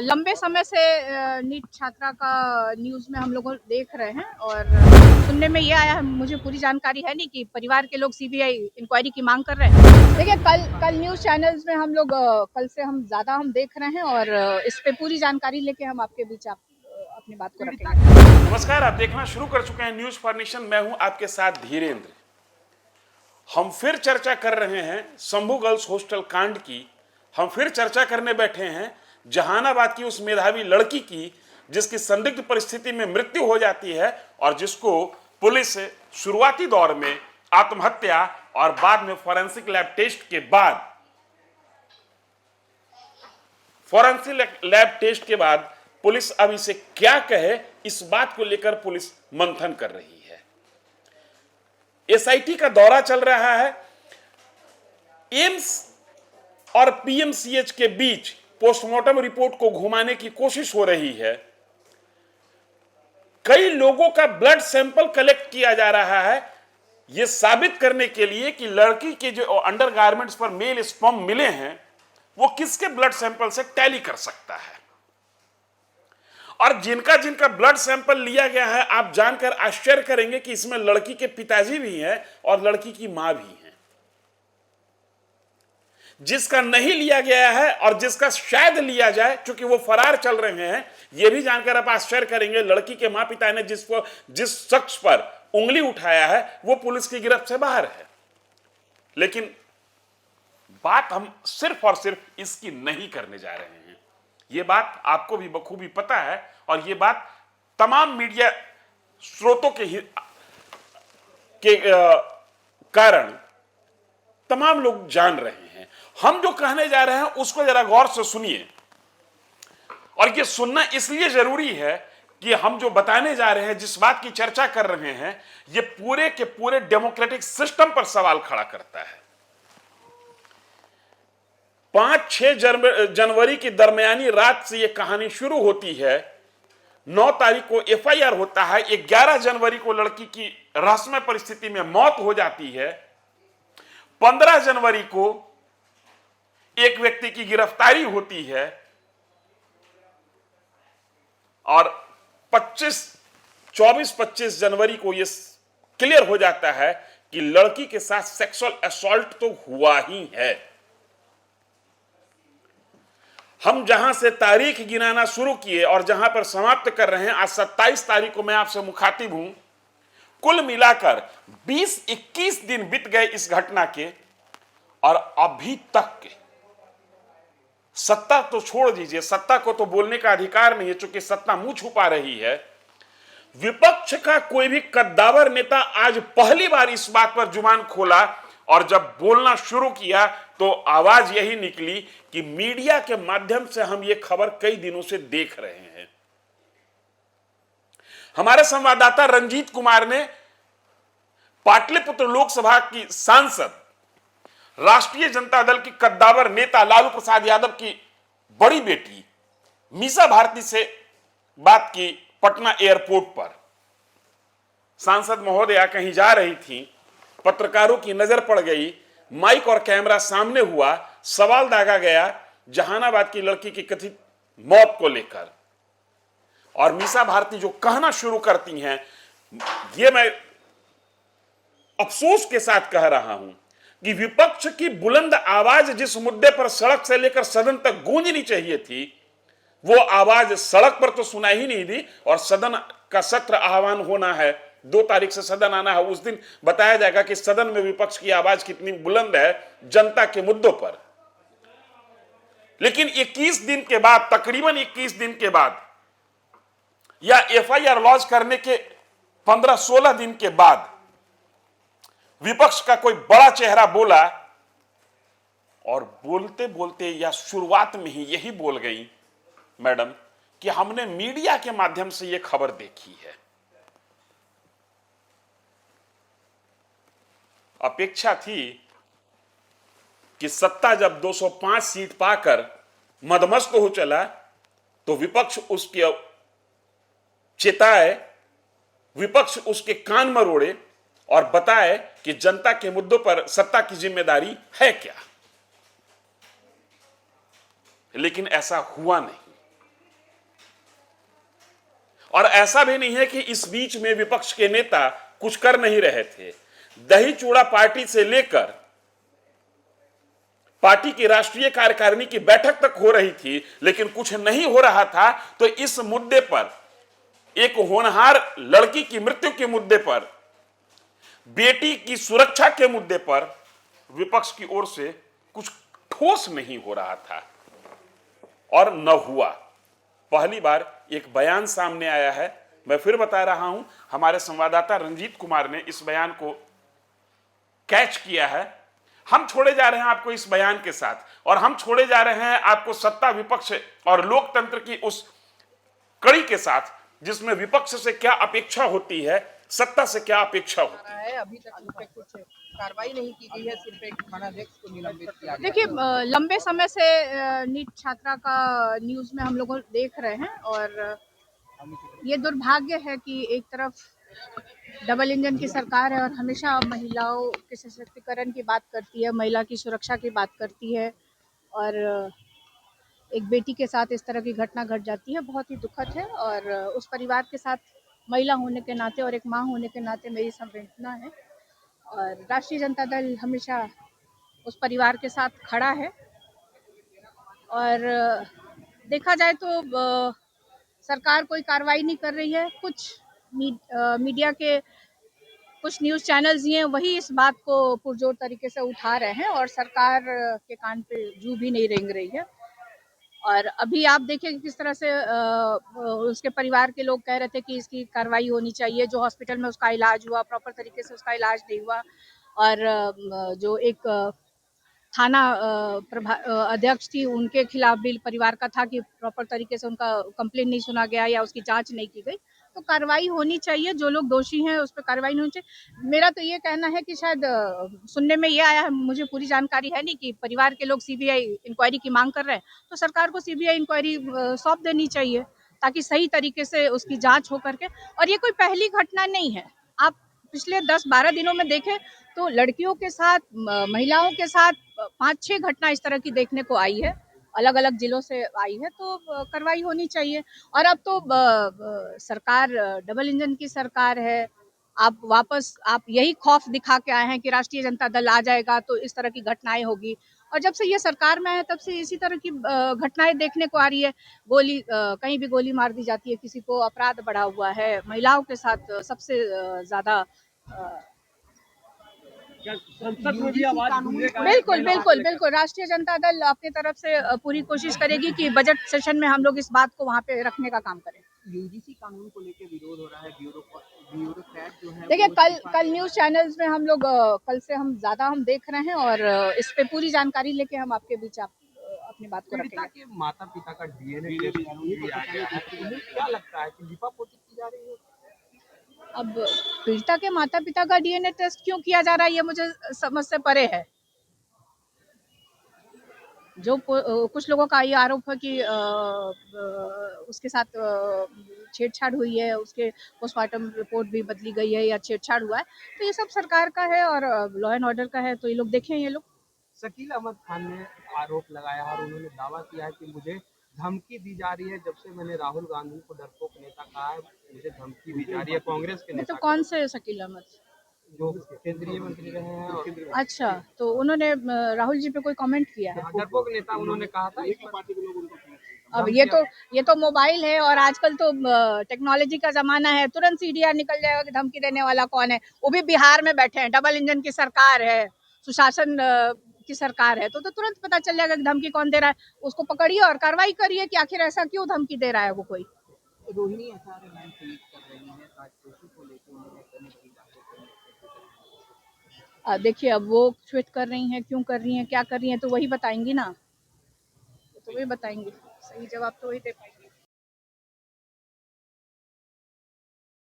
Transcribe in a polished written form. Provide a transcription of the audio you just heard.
लंबे समय से नीट छात्रा का न्यूज़ में हम लोग देख रहे हैं और सुनने में ये आया है, मुझे पूरी जानकारी है नहीं, कि परिवार के लोग सीबीआई इंक्वायरी की मांग कर रहे हैं। देखिए, कल न्यूज़ चैनल्स में हम लोग कल से हम देख रहे हैं और इस पे पूरी जानकारी लेके हम आपके बीच अपनी बात को रखेंगे। नमस्कार, आप देखना शुरू कर चुके हैं न्यूज फॉर नेशन। मैं हूं आपके साथ धीरेन्द्र। हम फिर चर्चा कर रहे हैं शंभू गर्ल्स हॉस्टल कांड की। हम फिर चर्चा करने बैठे हैं जहानाबाद की उस मेधावी लड़की की जिसकी संदिग्ध परिस्थिति में मृत्यु हो जाती है और जिसको पुलिस शुरुआती दौर में आत्महत्या और बाद में फॉरेंसिक लैब टेस्ट के बाद पुलिस अब इसे क्या कहे, इस बात को लेकर पुलिस मंथन कर रही है। एसआईटी का दौरा चल रहा है। एम्स और पीएमसीएच के बीच पोस्टमार्टम रिपोर्ट को घुमाने की कोशिश हो रही है। कई लोगों का ब्लड सैंपल कलेक्ट किया जा रहा है यह साबित करने के लिए कि लड़की के जो अंडरगारमेंट्स पर मेल स्पर्म मिले हैं वो किसके ब्लड सैंपल से टैली कर सकता है। और जिनका जिनका ब्लड सैंपल लिया गया है, आप जानकर आश्चर्य करेंगे कि इसमें लड़की के पिताजी भी हैं और लड़की की मां भी हैं। जिसका नहीं लिया गया है और जिसका शायद लिया जाए, क्योंकि वो फरार चल रहे हैं, यह भी जानकर आप आश्चर्य करेंगे लड़की के मां पिता ने जिस शख्स पर उंगली उठाया है वो पुलिस की गिरफ्त से बाहर है। लेकिन बात हम सिर्फ और सिर्फ इसकी नहीं करने जा रहे हैं। यह बात आपको भी बखूबी पता है और यह बात तमाम मीडिया स्रोतों के कारण तमाम लोग जान रहे हैं। हम जो कहने जा रहे हैं उसको जरा गौर से सुनिए। और यह सुनना इसलिए जरूरी है कि हम जो बताने जा रहे हैं, जिस बात की चर्चा कर रहे हैं, यह पूरे के पूरे डेमोक्रेटिक सिस्टम पर सवाल खड़ा करता है। 5-6 जनवरी की दरमियानी रात से यह कहानी शुरू होती है। 9 तारीख को एफआईआर होता है। 11 जनवरी को लड़की की रहस्यमय परिस्थिति में मौत हो जाती है। 15 जनवरी को एक व्यक्ति की गिरफ्तारी होती है और 24-25 जनवरी को यह क्लियर हो जाता है कि लड़की के साथ सेक्सुअल असॉल्ट तो हुआ ही है। हम जहां से तारीख गिनाना शुरू किए और जहां पर समाप्त कर रहे हैं, आज 27 तारीख को मैं आपसे मुखातिब हूं। कुल मिलाकर 20-21 दिन बीत गए इस घटना के और अभी तक के सत्ता तो छोड़ दीजिए, सत्ता को तो बोलने का अधिकार नहीं है, चूंकि सत्ता मुंह छुपा रही है। विपक्ष का कोई भी कद्दावर नेता आज पहली बार इस बात पर जुबान खोला और जब बोलना शुरू किया तो आवाज यही निकली कि मीडिया के माध्यम से हम ये खबर कई दिनों से देख रहे हैं। हमारे संवाददाता रंजीत कुमार ने पाटलिपुत्र लोकसभा की सांसद, राष्ट्रीय जनता दल की कद्दावर नेता लालू प्रसाद यादव की बड़ी बेटी मीसा भारती से बात की। पटना एयरपोर्ट पर सांसद महोदया कहीं जा रही थी, पत्रकारों की नजर पड़ गई, माइक और कैमरा सामने हुआ, सवाल दागा गया जहानाबाद की लड़की की कथित मौत को लेकर। और मीसा भारती जो कहना शुरू करती हैं, यह मैं अफसोस के साथ कह रहा हूं कि विपक्ष की बुलंद आवाज जिस मुद्दे पर सड़क से लेकर सदन तक गूंजनी चाहिए थी, वो आवाज सड़क पर तो सुनाई ही नहीं दी। और सदन का सत्र आह्वान होना है, 2 तारीख से सदन आना है, उस दिन बताया जाएगा कि सदन में विपक्ष की आवाज कितनी बुलंद है जनता के मुद्दों पर। लेकिन 21 दिन के बाद, तकरीबन 21 दिन के बाद, या एफआईआर लॉन्च करने के 15-16 दिन के बाद विपक्ष का कोई बड़ा चेहरा बोला और बोलते बोलते या शुरुआत में ही यही बोल गई मैडम कि हमने मीडिया के माध्यम से यह खबर देखी है। अपेक्षा थी कि सत्ता जब 205 सीट पाकर मदमस्त हो चला तो विपक्ष उसके चेताए, विपक्ष उसके कान मरोड़े और बताए कि जनता के मुद्दों पर सत्ता की जिम्मेदारी है क्या। लेकिन ऐसा हुआ नहीं। और ऐसा भी नहीं है कि इस बीच में विपक्ष के नेता कुछ कर नहीं रहे थे। दही चूड़ा पार्टी से लेकर पार्टी की राष्ट्रीय कार्यकारिणी की बैठक तक हो रही थी, लेकिन कुछ नहीं हो रहा था। तो इस मुद्दे पर, एक होनहार लड़की की मृत्यु के मुद्दे पर, बेटी की सुरक्षा के मुद्दे पर विपक्ष की ओर से कुछ ठोस नहीं हो रहा था और न हुआ। पहली बार एक बयान सामने आया है। मैं फिर बता रहा हूं, हमारे संवाददाता रंजीत कुमार ने इस बयान को कैच किया है। हम छोड़े जा रहे हैं आपको इस बयान के साथ, और हम छोड़े जा रहे हैं आपको सत्ता विपक्ष और लोकतंत्र की उस कड़ी के साथ जिसमें विपक्ष से क्या अपेक्षा होती है, सत्ता से क्या अपेक्षा होती है। अभी तक उन पे कुछ कार्रवाई नहीं की गई है, सिर्फ एक थानाध्यक्ष को निलंबित किया गया। देखिए, लंबे समय से नीट छात्रा का न्यूज में हम लोग देख रहे हैं, और ये दुर्भाग्य है कि एक तरफ डबल इंजन की सरकार है और हमेशा महिलाओं के सशक्तिकरण की बात करती है, महिला की सुरक्षा की बात करती है, और एक बेटी के साथ इस तरह की घटना घट जाती है, बहुत ही दुखद है। और उस परिवार के साथ महिला होने के नाते और एक माँ होने के नाते मेरी संवेदना है, और राष्ट्रीय जनता दल हमेशा उस परिवार के साथ खड़ा है। और देखा जाए तो सरकार कोई कार्रवाई नहीं कर रही है। कुछ मीडिया के कुछ न्यूज़ चैनल्स ये वही इस बात को पुरजोर तरीके से उठा रहे हैं, और सरकार के कान पे जू भी नहीं रेंग रही है। और अभी आप देखिए किस तरह से उसके परिवार के लोग कह रहे थे कि इसकी कार्रवाई होनी चाहिए। जो हॉस्पिटल में उसका इलाज हुआ, प्रॉपर तरीके से उसका इलाज नहीं हुआ, और जो एक थाना अध्यक्ष थी, उनके खिलाफ भी परिवार का था कि प्रॉपर तरीके से उनका कंप्लेन नहीं सुना गया या उसकी जांच नहीं की गई। तो कार्रवाई होनी चाहिए, जो लोग दोषी हैं उस पर कार्रवाई नहीं होनी चाहिए। मेरा तो ये कहना है कि शायद सुनने में ये आया है, मुझे पूरी जानकारी है नहीं, कि परिवार के लोग सीबीआई इंक्वायरी की मांग कर रहे हैं। तो सरकार को सीबीआई इंक्वायरी सौंप देनी चाहिए, ताकि सही तरीके से उसकी जांच हो करके। और ये कोई पहली घटना नहीं है। आप पिछले 10-12 दिनों में देखें तो लड़कियों के साथ, महिलाओं के साथ 5-6 घटना इस तरह की देखने को आई है, अलग अलग जिलों से आई है। तो कार्रवाई होनी चाहिए। और अब तो सरकार डबल इंजन की सरकार है। आप यही खौफ दिखा के आए हैं कि राष्ट्रीय जनता दल आ जाएगा तो इस तरह की घटनाएं होगी। और जब से ये सरकार में है तब से इसी तरह की घटनाएं देखने को आ रही है। कहीं भी गोली मार दी जाती है किसी को, अपराध बढ़ा हुआ है, महिलाओं के साथ सबसे ज्यादा। बिल्कुल बिल्कुल बिल्कुल, राष्ट्रीय जनता दल अपनी तरफ से पूरी कोशिश करेगी कि बजट सेशन में हम लोग इस बात को वहाँ पे रखने का काम करें। यूजीसी कानून को लेकर विरोध हो रहा है, ब्यूरोक्रेट जो है। देखिए, कल न्यूज चैनल्स में हम लोग कल से हम देख रहे हैं, और इस पे पूरी जानकारी लेके हम आपके बीच अपनी बात को रखेंगे। के माता पिता का डीएनए टेस्ट किया गया है, क्या लगता है कि लिपापोती की जा रही है? अब पीड़िता के माता पिता का डीएनए टेस्ट क्यों किया जा रहा है, ये मुझे समझ से परे है। जो कुछ लोगों का ये आरोप है कि उसके साथ छेड़छाड़ हुई है, उसके पोस्टमार्टम रिपोर्ट भी बदली गई है या छेड़छाड़ हुआ है, तो ये सब सरकार का है और लॉ एंड ऑर्डर का है। तो ये लोग देखें, ये लोग। शकील अहमद खान ने आरोप लगाया और उन्होंने दावा किया है कि मुझे धमकी दी जा रही है। जब से मैंने राहुल गांधी को डरपोक नेता कहा है, मुझे धमकी दी जा रही है। कांग्रेस के नेता, तो कौन से शकील अहमद? जो केंद्रीय मंत्री रहे हैं। और अच्छा, तो उन्होंने राहुल जी पे कोई कमेंट किया है? डरपोक नेता उन्होंने कहा था। अब ये तो मोबाइल है, और आजकल तो टेक्नोलॉजी का जमाना है, तुरंत सीडीआर निकल जाएगा कि धमकी देने वाला कौन है। वो भी बिहार में बैठे हैं, डबल इंजन की सरकार है, सुशासन की सरकार है, तो तुरंत पता चल जाएगा कि धमकी कौन दे रहा है। उसको पकड़िए और कार्रवाई करिए कि आखिर ऐसा क्यों धमकी दे रहा है वो कोई। रोहिणी एसआर लाइन ट्वीट कर रही है, राजकोषी को लेकर उन्होंने देखिए, अब वो ट्वीट कर रही हैं, क्यों कर रही हैं, क्या कर रही हैं, तो वही बताएंगी ना, तो वही बताएंगी। सही जवाब तो वही दे पाएंगे।